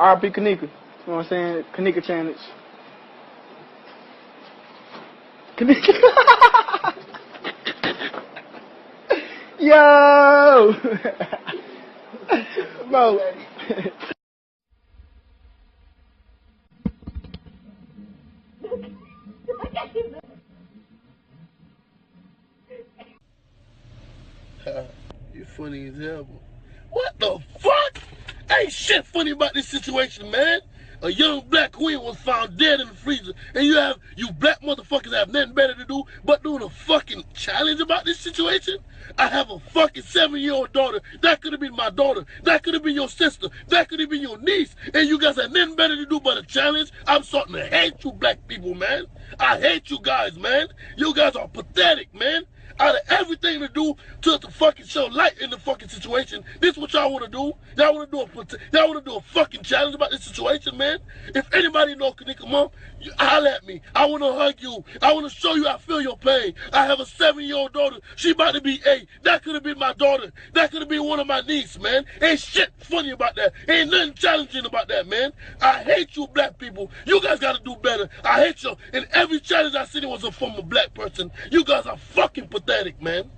R.I.P. Kenneka. You know what I'm saying? Kenneka challenge. Kenneka. Yo! Bro. You funny as hell. What the fuck? Ain't shit funny about this situation, man. A young black queen was found dead in the freezer, and you black motherfuckers have nothing better to do but doing a fucking challenge about this situation? I have a fucking 7-year-old daughter. That could have been my daughter. That could have been your sister. That could have been your niece. And you guys have nothing better to do but a challenge? I'm starting to hate you black people, man. I hate you guys, man. You guys are pathetic, man. Out of everything to do to fucking show light in the fucking situation, this is what y'all want to do? Y'all want to do a fucking challenge about this situation, man? If anybody know Kenneka Mom, holler at me. I want to hug you. I want to show you I feel your pain. I have a 7-year-old daughter. She about to be 8. That could have been my daughter. That could have been one of my nieces, man. Ain't shit funny about that. Ain't nothing challenging about that, man. I hate you black people. You guys got to do better. I hate you. And every challenge I seen was from a black person. You guys are fucking pathetic, man.